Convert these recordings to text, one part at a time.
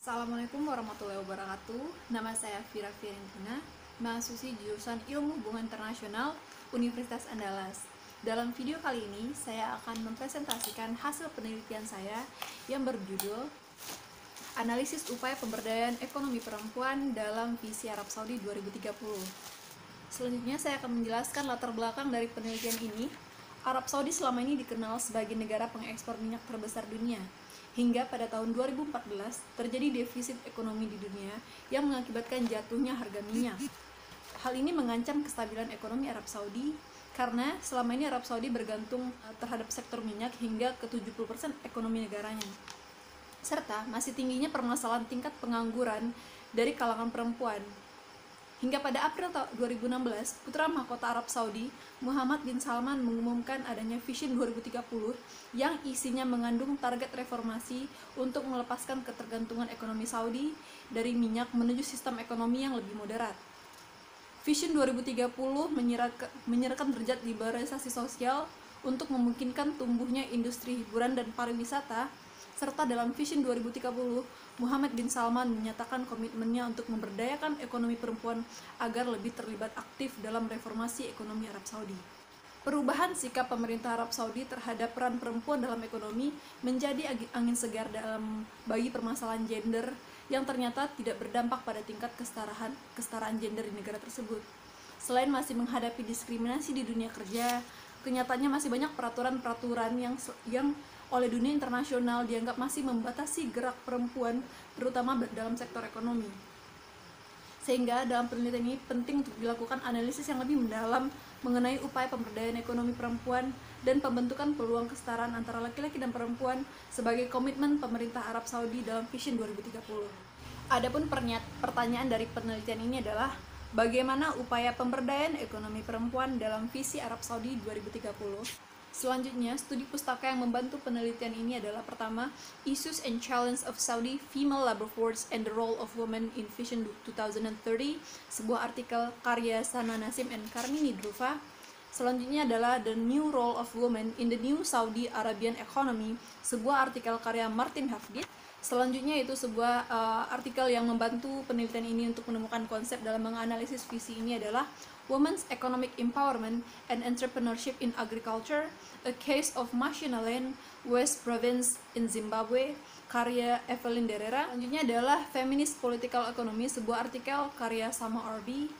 Assalamualaikum warahmatullahi wabarakatuh. Nama saya Vira Fiorentina, mahasiswi jurusan Ilmu Hubungan Internasional Universitas Andalas. Dalam video kali ini, saya akan mempresentasikan hasil penelitian saya yang berjudul Analisis Upaya Pemberdayaan Ekonomi Perempuan dalam Visi Arab Saudi 2030. Selanjutnya, saya akan menjelaskan latar belakang dari penelitian ini. Arab Saudi selama ini dikenal sebagai negara pengekspor minyak terbesar dunia. Hingga pada tahun 2014 terjadi defisit ekonomi di dunia yang mengakibatkan jatuhnya harga minyak. Hal ini mengancam kestabilan ekonomi Arab Saudi karena selama ini Arab Saudi bergantung terhadap sektor minyak hingga ke 70% ekonomi negaranya. Serta masih tingginya permasalahan tingkat pengangguran dari kalangan perempuan. Hingga pada April 2016, Putra Mahkota Arab Saudi, Muhammad bin Salman mengumumkan adanya Vision 2030 yang isinya mengandung target reformasi untuk melepaskan ketergantungan ekonomi Saudi dari minyak menuju sistem ekonomi yang lebih moderat. Vision 2030 menyerahkan derajat liberalisasi sosial untuk memungkinkan tumbuhnya industri hiburan dan pariwisata, serta dalam Vision 2030, Muhammad bin Salman menyatakan komitmennya untuk memberdayakan ekonomi perempuan agar lebih terlibat aktif dalam reformasi ekonomi Arab Saudi. Perubahan sikap pemerintah Arab Saudi terhadap peran perempuan dalam ekonomi menjadi angin segar bagi permasalahan gender yang ternyata tidak berdampak pada tingkat kesetaraan gender di negara tersebut. Selain masih menghadapi diskriminasi di dunia kerja, kenyataannya masih banyak peraturan-peraturan yang oleh dunia internasional dianggap masih membatasi gerak perempuan, terutama dalam sektor ekonomi. Sehingga dalam penelitian ini penting untuk dilakukan analisis yang lebih mendalam mengenai upaya pemberdayaan ekonomi perempuan dan pembentukan peluang kesetaraan antara laki-laki dan perempuan sebagai komitmen pemerintah Arab Saudi dalam Vision 2030. Adapun pertanyaan dari penelitian ini adalah bagaimana upaya pemberdayaan ekonomi perempuan dalam Visi Arab Saudi 2030? Selanjutnya, studi pustaka yang membantu penelitian ini adalah pertama, Issues and Challenges of Saudi Female Labor Force and the Role of Women in Vision 2030, sebuah artikel karya Sana Nasim and Karmini Druva. Selanjutnya adalah The New Role of Women in the New Saudi Arabian Economy, sebuah artikel karya Martin Hafgit. Selanjutnya itu sebuah artikel yang membantu penelitian ini untuk menemukan konsep dalam menganalisis visi ini adalah Women's Economic Empowerment and Entrepreneurship in Agriculture, A Case of Mashonaland, West Province in Zimbabwe, karya Evelyn Derera. Selanjutnya adalah Feminist Political Economy, sebuah artikel karya Sama Arby.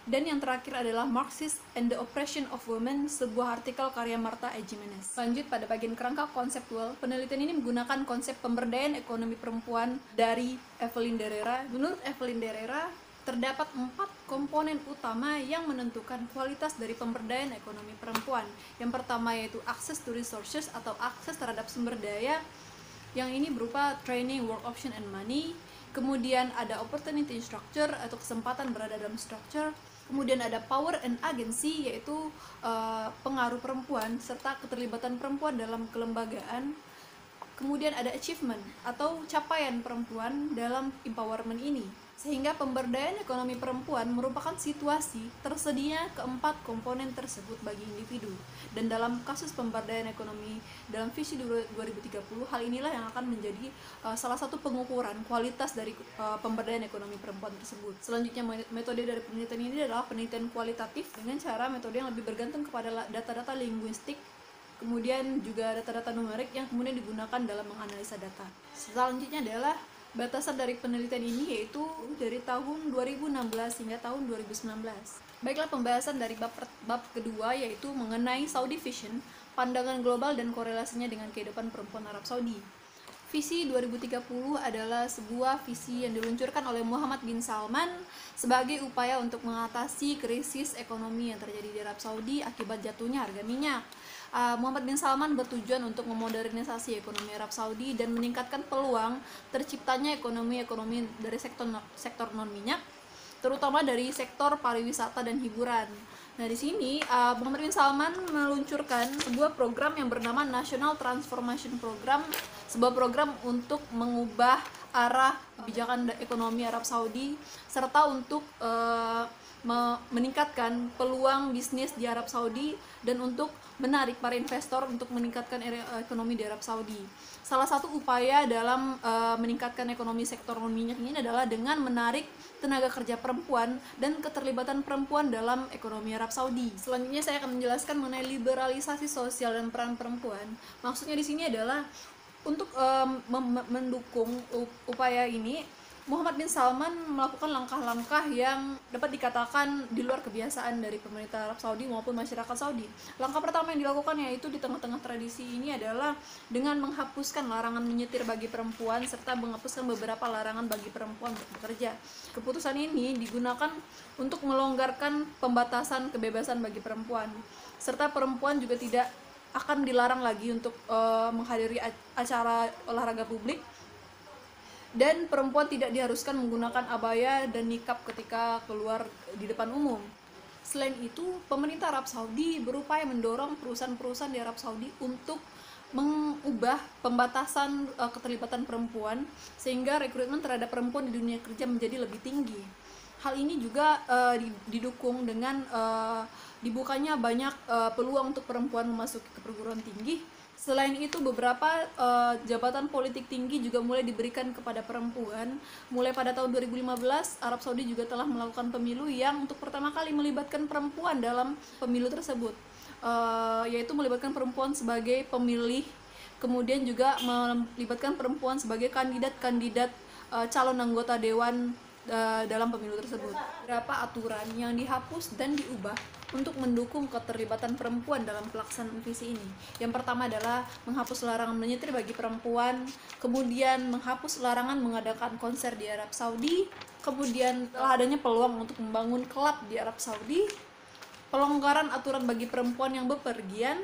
Dan yang terakhir adalah Marxist and the Oppression of Women, sebuah artikel karya Marta E. Jimenez. Lanjut pada bagian kerangka konseptual, penelitian ini menggunakan konsep pemberdayaan ekonomi perempuan dari Evelyn Derera. Menurut Evelyn Derera, terdapat 4 komponen utama yang menentukan kualitas dari pemberdayaan ekonomi perempuan. Yang pertama yaitu access to resources atau akses terhadap sumber daya, yang ini berupa training, work option, and money. Kemudian ada opportunity structure atau kesempatan berada dalam structure. Kemudian ada power and agency, yaitu pengaruh perempuan serta keterlibatan perempuan dalam kelembagaan. Kemudian ada achievement atau capaian perempuan dalam empowerment ini. Sehingga pemberdayaan ekonomi perempuan merupakan situasi tersedia keempat komponen tersebut bagi individu. Dan dalam kasus pemberdayaan ekonomi dalam Visi 2030, hal inilah yang akan menjadi salah satu pengukuran kualitas dari pemberdayaan ekonomi perempuan tersebut. Selanjutnya, metode dari penelitian ini adalah penelitian kualitatif dengan cara metode yang lebih bergantung kepada data-data linguistik, kemudian juga data-data numerik yang kemudian digunakan dalam menganalisa data. Selanjutnya adalah batasan dari penelitian ini, yaitu dari tahun 2016 hingga tahun 2019. Baiklah, pembahasan dari bab kedua, yaitu mengenai Saudi Vision, pandangan global dan korelasinya dengan kehidupan perempuan Arab Saudi. Visi 2030 adalah sebuah visi yang diluncurkan oleh Muhammad bin Salman sebagai upaya untuk mengatasi krisis ekonomi yang terjadi di Arab Saudi akibat jatuhnya harga minyak. Muhammad bin Salman bertujuan untuk memodernisasi ekonomi Arab Saudi dan meningkatkan peluang terciptanya ekonomi dari sektor non-minyak, terutama dari sektor pariwisata dan hiburan. Nah, di sini Muhammad bin Salman meluncurkan sebuah program yang bernama National Transformation Program, sebuah program untuk mengubah arah kebijakan ekonomi Arab Saudi, serta untuk meningkatkan peluang bisnis di Arab Saudi dan untuk menarik para investor untuk meningkatkan ekonomi di Arab Saudi. Salah satu upaya dalam meningkatkan ekonomi sektor minyak ini adalah dengan menarik tenaga kerja perempuan dan keterlibatan perempuan dalam ekonomi Arab Saudi. Selanjutnya saya akan menjelaskan mengenai liberalisasi sosial dan peran perempuan. Maksudnya di sini adalah untuk mendukung upaya ini, Muhammad bin Salman melakukan langkah-langkah yang dapat dikatakan di luar kebiasaan dari pemerintah Arab Saudi maupun masyarakat Saudi. Langkah pertama yang dilakukan yaitu di tengah-tengah tradisi ini adalah dengan menghapuskan larangan menyetir bagi perempuan serta menghapuskan beberapa larangan bagi perempuan untuk bekerja. Keputusan ini digunakan untuk melonggarkan pembatasan kebebasan bagi perempuan, serta perempuan juga tidak akan dilarang lagi untuk menghadiri acara olahraga publik, dan perempuan tidak diharuskan menggunakan abaya dan nikab ketika keluar di depan umum. Selain itu, pemerintah Arab Saudi berupaya mendorong perusahaan-perusahaan di Arab Saudi untuk mengubah pembatasan keterlibatan perempuan sehingga rekrutmen terhadap perempuan di dunia kerja menjadi lebih tinggi. Hal ini juga didukung dengan dibukanya banyak peluang untuk perempuan memasuki ke perguruan tinggi. Selain itu, beberapa jabatan politik tinggi juga mulai diberikan kepada perempuan. Mulai pada tahun 2015, Arab Saudi juga telah melakukan pemilu yang untuk pertama kali melibatkan perempuan dalam pemilu tersebut, yaitu melibatkan perempuan sebagai pemilih, kemudian juga melibatkan perempuan sebagai kandidat-kandidat calon anggota dewan dalam pemilu tersebut. Beberapa aturan yang dihapus dan diubah untuk mendukung keterlibatan perempuan dalam pelaksanaan visi ini. Yang pertama adalah menghapus larangan menyetir bagi perempuan, kemudian menghapus larangan mengadakan konser di Arab Saudi, kemudian telah adanya peluang untuk membangun klub di Arab Saudi, pelonggaran aturan bagi perempuan yang bepergian.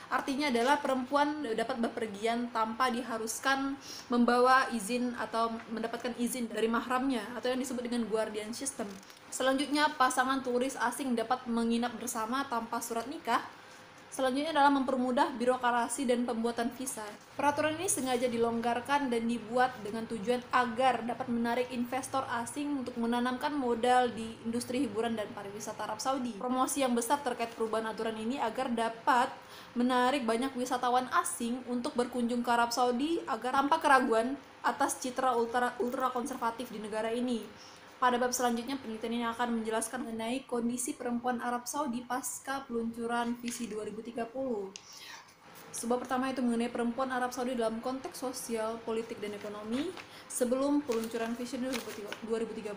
Artinya adalah perempuan dapat bepergian tanpa diharuskan membawa izin atau mendapatkan izin dari mahramnya atau yang disebut dengan guardian system. Selanjutnya, pasangan turis asing dapat menginap bersama tanpa surat nikah. Selanjutnya adalah mempermudah birokrasi dan pembuatan visa. Peraturan ini sengaja dilonggarkan dan dibuat dengan tujuan agar dapat menarik investor asing untuk menanamkan modal di industri hiburan dan pariwisata Arab Saudi. Promosi yang besar terkait perubahan aturan ini agar dapat menarik banyak wisatawan asing untuk berkunjung ke Arab Saudi agar tanpa keraguan atas citra ultra konservatif di negara ini. Pada bab selanjutnya, penelitian ini akan menjelaskan mengenai kondisi perempuan Arab Saudi pasca peluncuran visi 2030. Sebab pertama itu mengenai perempuan Arab Saudi dalam konteks sosial, politik, dan ekonomi sebelum peluncuran visi 2030,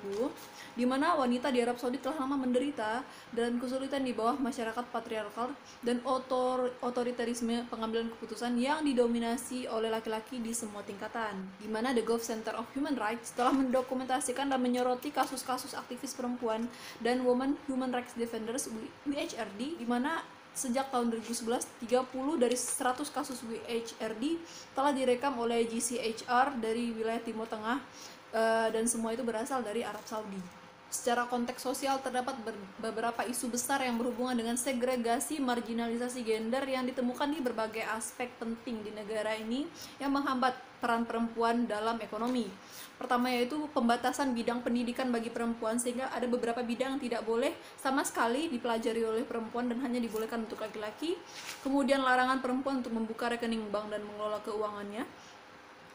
di mana wanita di Arab Saudi telah lama menderita dan kesulitan di bawah masyarakat patriarkal dan otoritarisme pengambilan keputusan yang didominasi oleh laki-laki di semua tingkatan. Di mana The Gulf Center of Human Rights telah mendokumentasikan dan menyoroti kasus-kasus aktivis perempuan dan Women Human Rights Defenders (WHRD), di mana sejak tahun 2011, 30 dari 100 kasus WHRD telah direkam oleh GCHR dari wilayah Timur Tengah, dan semua itu berasal dari Arab Saudi. Secara konteks sosial, terdapat beberapa isu besar yang berhubungan dengan segregasi, marginalisasi gender yang ditemukan di berbagai aspek penting di negara ini yang menghambat peran perempuan dalam ekonomi. Pertama yaitu pembatasan bidang pendidikan bagi perempuan, sehingga ada beberapa bidang yang tidak boleh sama sekali dipelajari oleh perempuan dan hanya dibolehkan untuk laki-laki. Kemudian larangan perempuan untuk membuka rekening bank dan mengelola keuangannya.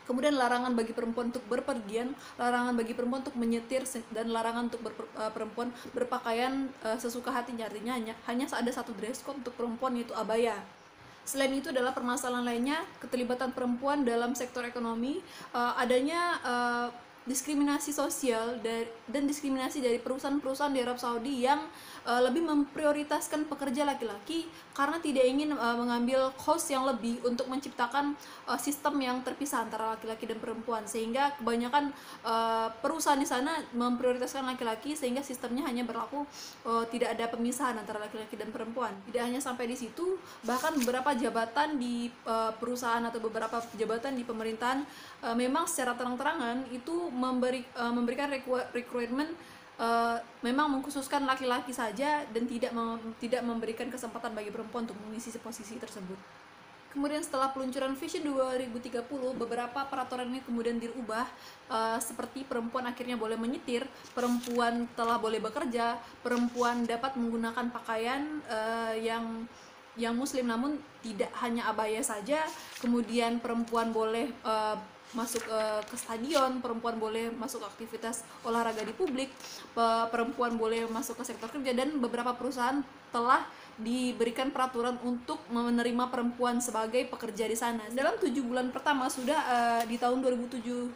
Kemudian larangan bagi perempuan untuk berpergian, larangan bagi perempuan untuk menyetir, dan larangan untuk perempuan berpakaian sesuka hatinya. Artinya hanya ada satu dress code untuk perempuan, yaitu abaya. Selain itu adalah permasalahan lainnya, keterlibatan perempuan dalam sektor ekonomi, adanya diskriminasi sosial dan diskriminasi dari perusahaan-perusahaan di Arab Saudi yang lebih memprioritaskan pekerja laki-laki karena tidak ingin mengambil cost yang lebih untuk menciptakan sistem yang terpisah antara laki-laki dan perempuan, sehingga kebanyakan perusahaan di sana memprioritaskan laki-laki sehingga sistemnya hanya berlaku tidak ada pemisahan antara laki-laki dan perempuan. Tidak hanya sampai di situ, bahkan beberapa jabatan di perusahaan atau beberapa jabatan di pemerintahan memang secara terang-terangan itu memberikan rekrutmen memang mengkhususkan laki-laki saja dan tidak memberikan kesempatan bagi perempuan untuk mengisi posisi tersebut. Kemudian setelah peluncuran Vision 2030, beberapa peraturan ini kemudian dirubah, seperti perempuan akhirnya boleh menyetir, perempuan telah boleh bekerja, perempuan dapat menggunakan pakaian yang muslim namun tidak hanya abaya saja, kemudian perempuan boleh masuk ke stadion, perempuan boleh masuk aktivitas olahraga di publik, perempuan boleh masuk ke sektor kerja, dan beberapa perusahaan telah diberikan peraturan untuk menerima perempuan sebagai pekerja di sana. Dalam 7 bulan pertama sudah di tahun 2017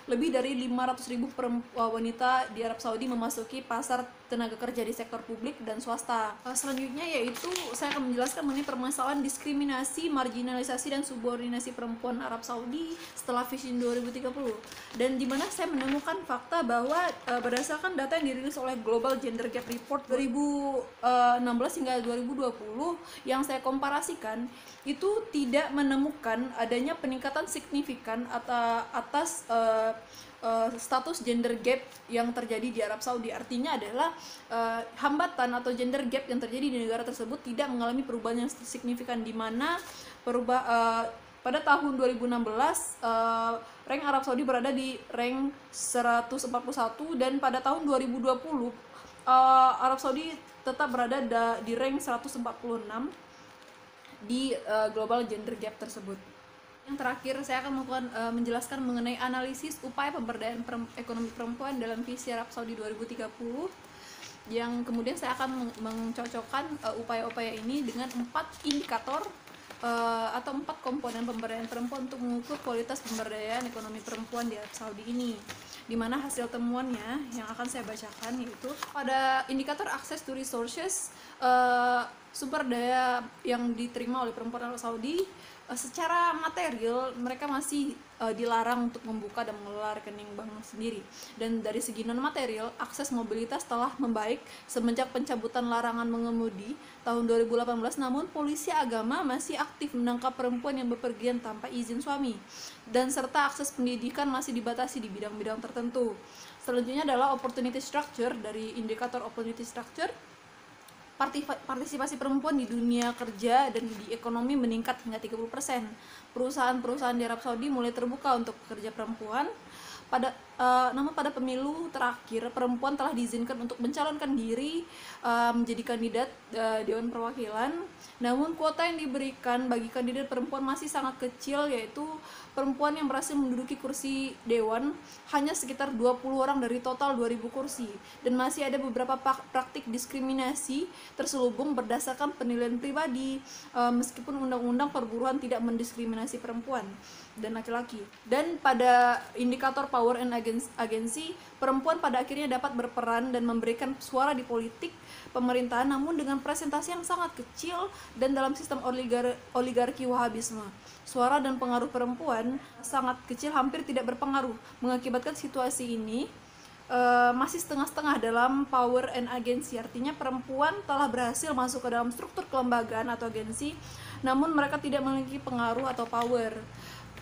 lebih dari 500.000 wanita di Arab Saudi memasuki pasar tenaga kerja di sektor publik dan swasta. Selanjutnya yaitu saya akan menjelaskan mengenai permasalahan diskriminasi, marginalisasi, dan subordinasi perempuan Arab Saudi setelah Vision 2030. Dan di mana saya menemukan fakta bahwa berdasarkan data yang dirilis oleh Global Gender Gap Report 2016 hingga 2020 yang saya komparasikan, itu tidak menemukan adanya peningkatan signifikan atas status gender gap yang terjadi di Arab Saudi. Artinya adalah hambatan atau gender gap yang terjadi di negara tersebut tidak mengalami perubahan yang signifikan, di mana pada tahun 2016 rank Arab Saudi berada di rank 141, dan pada tahun 2020 Arab Saudi tetap berada di rank 146 di global gender gap tersebut. Yang terakhir, saya akan menjelaskan mengenai analisis upaya pemberdayaan ekonomi perempuan dalam visi Arab Saudi 2030, yang kemudian saya akan mencocokkan upaya-upaya ini dengan 4 indikator atau 4 komponen pemberdayaan perempuan untuk mengukur kualitas pemberdayaan ekonomi perempuan di Arab Saudi ini, di mana hasil temuannya yang akan saya bacakan yaitu pada indikator access to resources, sumber daya yang diterima oleh perempuan Arab Saudi. Secara material mereka masih dilarang untuk membuka dan mengelola rekening bank sendiri, dan dari segi non material akses mobilitas telah membaik semenjak pencabutan larangan mengemudi tahun 2018, namun polisi agama masih aktif menangkap perempuan yang bepergian tanpa izin suami, dan serta akses pendidikan masih dibatasi di bidang-bidang tertentu. Selanjutnya adalah opportunity structure. Dari indikator opportunity structure, partisipasi perempuan di dunia kerja dan di ekonomi meningkat hingga 30%. Perusahaan-perusahaan di Arab Saudi mulai terbuka untuk pekerja perempuan. Namun pada pemilu terakhir, perempuan telah diizinkan untuk mencalonkan diri menjadi kandidat Dewan Perwakilan. Namun kuota yang diberikan bagi kandidat perempuan masih sangat kecil, yaitu perempuan yang berhasil menduduki kursi dewan hanya sekitar 20 orang dari total 2.000 kursi, dan masih ada beberapa praktik diskriminasi terselubung berdasarkan penilaian pribadi, meskipun undang-undang perburuan tidak mendiskriminasi perempuan dan laki-laki. Dan pada indikator power and agency, perempuan pada akhirnya dapat berperan dan memberikan suara di politik pemerintahan, namun dengan presentasi yang sangat kecil dan dalam sistem oligarki Wahabisme. Suara dan pengaruh perempuan sangat kecil, hampir tidak berpengaruh, mengakibatkan situasi ini masih setengah-setengah dalam power and agency. Artinya perempuan telah berhasil masuk ke dalam struktur kelembagaan atau agensi, namun mereka tidak memiliki pengaruh atau power.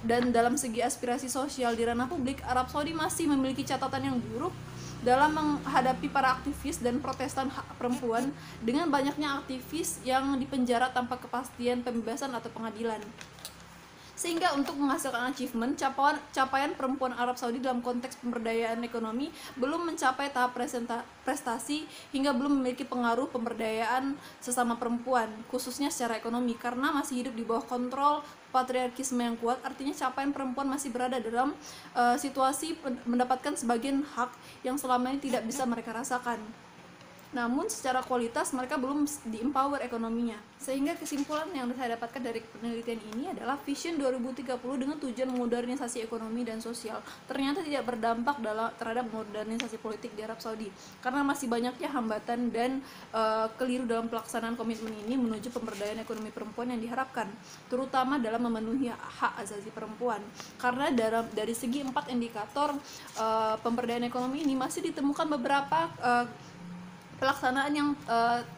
Dan dalam segi aspirasi sosial di ranah publik, Arab Saudi masih memiliki catatan yang buruk dalam menghadapi para aktivis dan protestan hak perempuan, dengan banyaknya aktivis yang dipenjara tanpa kepastian pembebasan atau pengadilan. Sehingga untuk menghasilkan achievement, capaian perempuan Arab Saudi dalam konteks pemberdayaan ekonomi belum mencapai tahap prestasi, hingga belum memiliki pengaruh pemberdayaan sesama perempuan, khususnya secara ekonomi, karena masih hidup di bawah kontrol patriarkisme yang kuat. Artinya capaian perempuan masih berada dalam situasi mendapatkan sebagian hak yang selama ini tidak bisa mereka rasakan. Namun secara kualitas mereka belum di-empower ekonominya. Sehingga kesimpulan yang saya dapatkan dari penelitian ini adalah Vision 2030 dengan tujuan modernisasi ekonomi dan sosial ternyata tidak berdampak terhadap modernisasi politik di Arab Saudi, karena masih banyaknya hambatan dan keliru dalam pelaksanaan komitmen ini menuju pemberdayaan ekonomi perempuan yang diharapkan, terutama dalam memenuhi hak asasi perempuan. Karena dari segi 4 indikator pemberdayaan ekonomi ini masih ditemukan beberapa pelaksanaan yang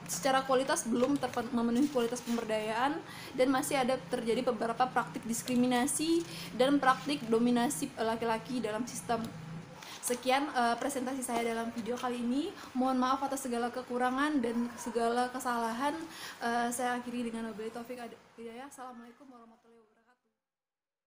secara kualitas belum memenuhi kualitas pemberdayaan, dan masih ada terjadi beberapa praktik diskriminasi dan praktik dominasi laki-laki dalam sistem. Sekian presentasi saya dalam video kali ini. Mohon maaf atas segala kekurangan dan segala kesalahan. Saya akhiri dengan wabillahi taufik hidayah. Assalamualaikum warahmatullahi wabarakatuh.